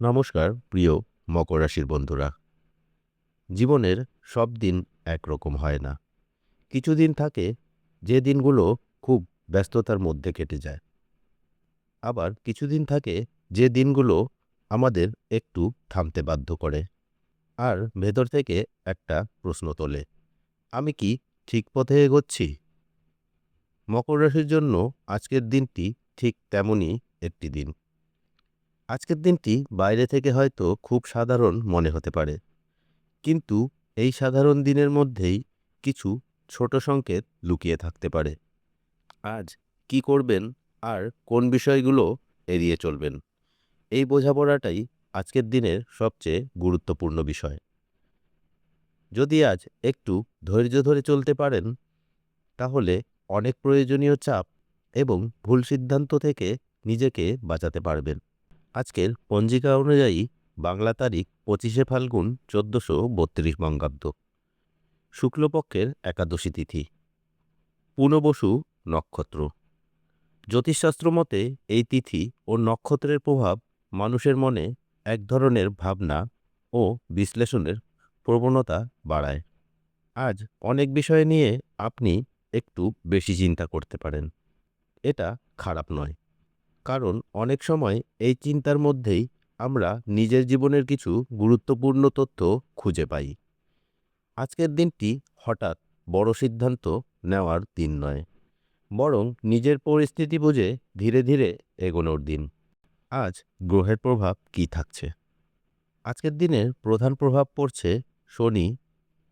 নমস্কার প্রিয় মকর রাশির বন্ধুরা। জীবনের সব দিন একরকম হয় না। কিছু দিন থাকে যে দিনগুলো খুব ব্যস্ততার মধ্যে কেটে যায়। আবার কিছু দিন থাকে যে দিনগুলো আমাদের একটু থামতে বাধ্য করে। আর ভেতর থেকে একটা প্রশ্ন তোলে, আমি কি ঠিক পথে এগোচ্ছি? মকর রাশির জন্য আজকের দিনটি ঠিক তেমনই একটি দিন। আজকের দিনটি বাইরে থেকে হয়তো খুব সাধারণ মনে হতে পারে, কিন্তু এই সাধারণ দিনের মধ্যেই কিছু ছোট সংকেত লুকিয়ে থাকতে পারে। আজ কি করবেন আর কোন বিষয়গুলো এড়িয়ে চলবেন, এই বোঝাপড়াটাই আজকের দিনের সবচেয়ে গুরুত্বপূর্ণ বিষয়। যদি আজ একটু ধৈর্য ধরে চলতে পারেন, তাহলে অনেক প্রয়োজনীয় চাপ এবং ভুল সিদ্ধান্ত থেকে নিজেকে বাঁচাতে পারবেন। আজকের পঞ্জিকা অনুযায়ী বাংলা তারিখ 25শে ফাল্গুন 1432 বঙ্গাব্দ, শুক্লপক্ষের একাদশী তিথি, পুনর্বসু নক্ষত্র। জ্যোতিষশাস্ত্র মতে এই তিথি ও নক্ষত্রের প্রভাব মানুষের মনে এক ধরনের ভাবনা ও বিশ্লেষণের প্রবণতা বাড়ায়। আজ অনেক বিষয় নিয়ে আপনি একটু বেশি চিন্তা করতে পারেন। এটা খারাপ নয়, কারণ অনেক সময় এই চিন্তার মধ্যেই আমরা নিজের জীবনের কিছু গুরুত্বপূর্ণ তথ্য খুঁজে পাই। আজকের দিনটি হঠাৎ বড় সিদ্ধান্ত নেওয়ার দিন নয়, বরং নিজের পরিস্থিতি বুঝে ধীরে ধীরে এগোনোর দিন। আজ গ্রহের প্রভাব কি থাকছে? আজকের দিনের প্রধান প্রভাব পড়ছে শনি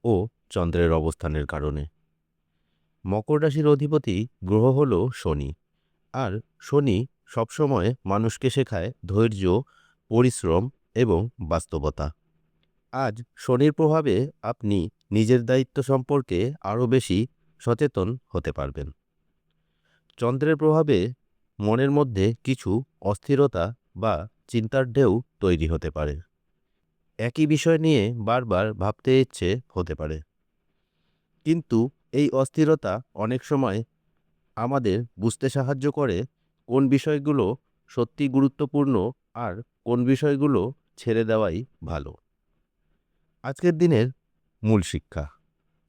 ও চন্দ্রের অবস্থানের কারণে। মকর রাশির অধিপতি গ্রহ হল শনি, আর শনি সবসময় মানুষকে শেখায় ধৈর্য, পরিশ্রম এবং বাস্তবতা। আজ শনির প্রভাবে আপনি নিজের দায়িত্ব সম্পর্কে আরও বেশি সচেতন হতে পারবেন। চন্দ্রের প্রভাবে মনের মধ্যে কিছু অস্থিরতা বা চিন্তার ঢেউ তৈরি হতে পারে। একই বিষয় নিয়ে বারবার ভাবতে ইচ্ছে হতে পারে, কিন্তু এই অস্থিরতা অনেক সময় আমাদের বুঝতে সাহায্য করে কোন বিষয়গুলো সত্যি গুরুত্বপূর্ণ আর কোন বিষয়গুলো ছেড়ে দেওয়াই ভালো। আজকের দিনের মূল শিক্ষা: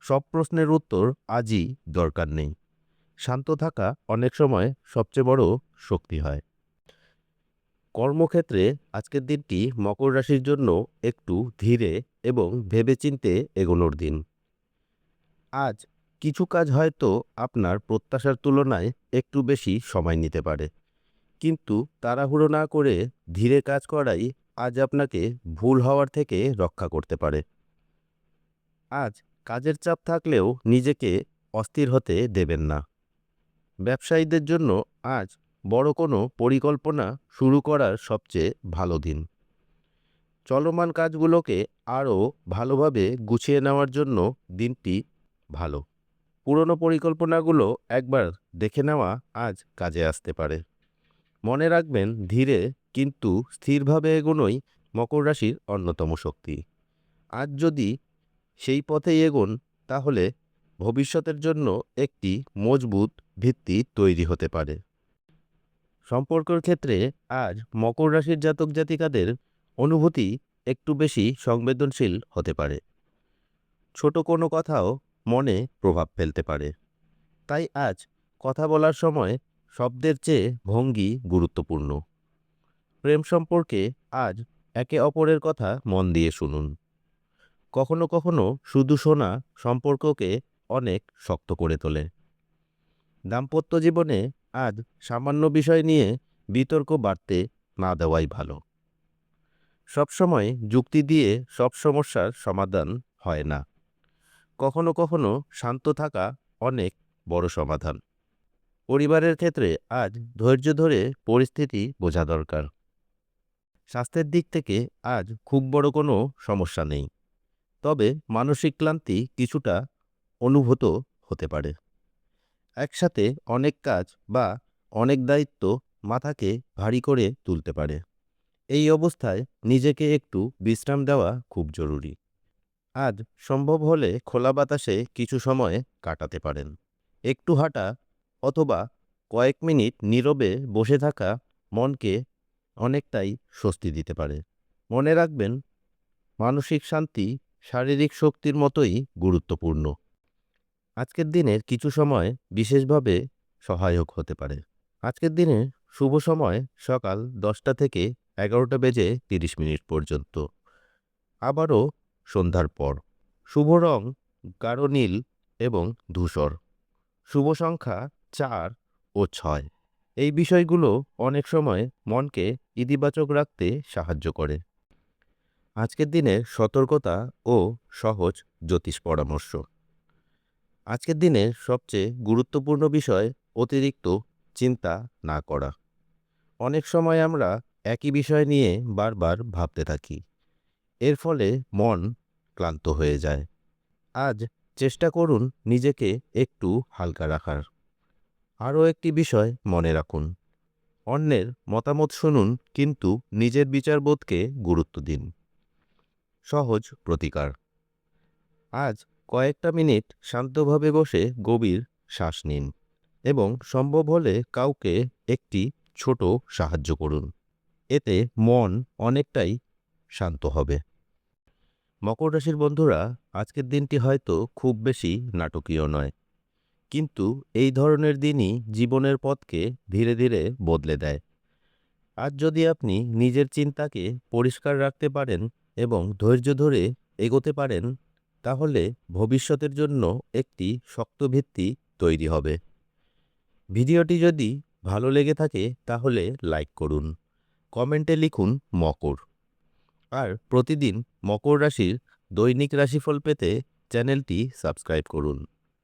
সব প্রশ্নের উত্তর আজই দরকার নেই। শান্ত থাকা অনেক সময় সবচেয়ে বড় শক্তি হয়। কর্মক্ষেত্রে আজকের দিনটি মকর রাশির জন্য একটু ধীরে এবং ভেবেচিন্তে এগোনোর দিন। আজ কিছু কাজ হয়তো আপনার প্রত্যাশার তুলনায় একটু বেশি সময় নিতে পারে, কিন্তু তাড়াহুড়ো না করে ধীরে কাজ করাই আজ আপনাকে ভুল হওয়ার থেকে রক্ষা করতে পারে। আজ কাজের চাপ থাকলেও নিজেকে অস্থির হতে দেবেন না। ব্যবসায়ীদের জন্য আজ বড় কোনো পরিকল্পনা শুরু করার সবচেয়ে ভালো দিন। চলমান কাজগুলোকে আরও ভালোভাবে গুছিয়ে নেওয়ার জন্য দিনটি ভালো। পুরনো পরিকল্পনাগুলো একবার দেখে নেওয়া আজ কাজে আসতে পারে। মনে রাখবেন, ধীরে কিন্তু স্থিরভাবে এগোনোই মকর রাশির অন্যতম শক্তি। আজ যদি সেই পথেই এগোন, তাহলে ভবিষ্যতের জন্য একটি মজবুত ভিত্তি তৈরি হতে পারে। সম্পর্কের ক্ষেত্রে আজ মকর রাশির জাতক জাতিকাদের অনুভূতি একটু বেশি সংবেদনশীল হতে পারে। ছোট কোনো কথাও মনে প্রভাব ফেলতে পারে। তাই আজ কথা বলার সময় শব্দের চেয়ে ভঙ্গি গুরুত্বপূর্ণ। প্রেম সম্পর্কে আজ একে অপরের কথা মন দিয়ে শুনুন। কখনো কখনো শুধু শোনা সম্পর্ককে অনেক শক্ত করে তোলে। দাম্পত্য জীবনে আজ সামান্য বিষয় নিয়ে বিতর্ক বাড়তে না দেওয়াই ভালো। সবসময় যুক্তি দিয়ে সব সমস্যার সমাধান হয় না। কখনো কখনো শান্ত থাকা অনেক বড় সমাধান। পরিবারের ক্ষেত্রে আজ ধৈর্য ধরে পরিস্থিতি বোঝা দরকার। স্বাস্থ্যের দিক থেকে আজ খুব বড় কোনো সমস্যা নেই, তবে মানসিক ক্লান্তি কিছুটা অনুভূত হতে পারে। একসাথে অনেক কাজ বা অনেক দায়িত্ব মাথাকে ভারী করে তুলতে পারে। এই অবস্থায় নিজেকে একটু বিশ্রাম দেওয়া খুব জরুরি। আজ সম্ভব হলে খোলা বাতাসে কিছু সময় কাটাতে পারেন। একটু হাঁটা অথবা কয়েক মিনিট নীরবে বসে থাকা মনকে অনেকটাই স্বস্তি দিতে পারে। মনে রাখবেন, মানসিক শান্তি শারীরিক শক্তির মতোই গুরুত্বপূর্ণ। আজকের দিনের কিছু সময় বিশেষভাবে সহায়ক হতে পারে। আজকের দিনে শুভ সময় সকাল 10টা থেকে 11টা বেজে 30 মিনিট পর্যন্ত, আবারও সন্ধ্যার পর। শুভ রং গাঢ় নীল এবং ধূসর। শুভ সংখ্যা 4 ও 6। এই বিষয়গুলো অনেক সময় মনকে ইতিবাচক রাখতে সাহায্য করে। আজকের দিনে সতর্কতা ও সহজ জ্যোতিষ পরামর্শ। আজকের দিনের সবচেয়ে গুরুত্বপূর্ণ বিষয় অতিরিক্ত চিন্তা না করা। অনেক সময় আমরা একই বিষয় নিয়ে বারবার ভাবতে থাকি। এর ফলে মন ক্লান্ত হয়ে যায়। আজ চেষ্টা করুন নিজেকে একটু হালকা রাখার। আরও একটি বিষয় মনে রাখুন, অন্যের মতামত শুনুন, কিন্তু নিজের বিচারবোধকে গুরুত্ব দিন। সহজ প্রতিকার। আজ কয়েকটা মিনিট শান্তভাবে বসে গভীর শ্বাস নিন এবং সম্ভব হলে কাউকে একটি ছোট সাহায্য করুন। এতে মন অনেকটাই শান্ত হবে। মকর রাশির বন্ধুরা, আজকের দিনটি হয়তো খুব বেশি নাটকীয় নয়, কিন্তু এই ধরনের দিনই জীবনের পথকে ধীরে ধীরে বদলে দেয়। আজ যদি আপনি নিজের চিন্তাকে পরিষ্কার রাখতে পারেন এবং ধৈর্য ধরে এগোতে পারেন, তাহলে ভবিষ্যতের জন্য একটি শক্ত ভিত্তি তৈরি হবে। ভিডিওটি যদি ভালো লেগে থাকে তাহলে লাইক করুন, কমেন্টে লিখুন মকর। আর প্রতিদিন মকর রাশির দৈনিক রাশিফল পেতে চ্যানেলটি সাবস্ক্রাইব করুন,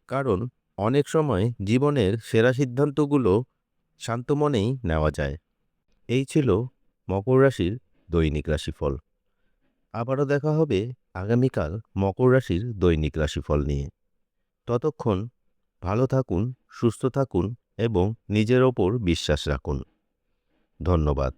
কারণ অনেক সময় জীবনের সেরা সিদ্ধান্তগুলো শান্ত মনেই নেওয়া যায়। এই ছিল মকর রাশির দৈনিক রাশিফল। আবারও দেখা হবে আগামীকাল মকর রাশির দৈনিক রাশিফল নিয়ে। ততক্ষণ ভালো থাকুন, সুস্থ থাকুন এবং নিজের ওপর বিশ্বাস রাখুন। ধন্যবাদ।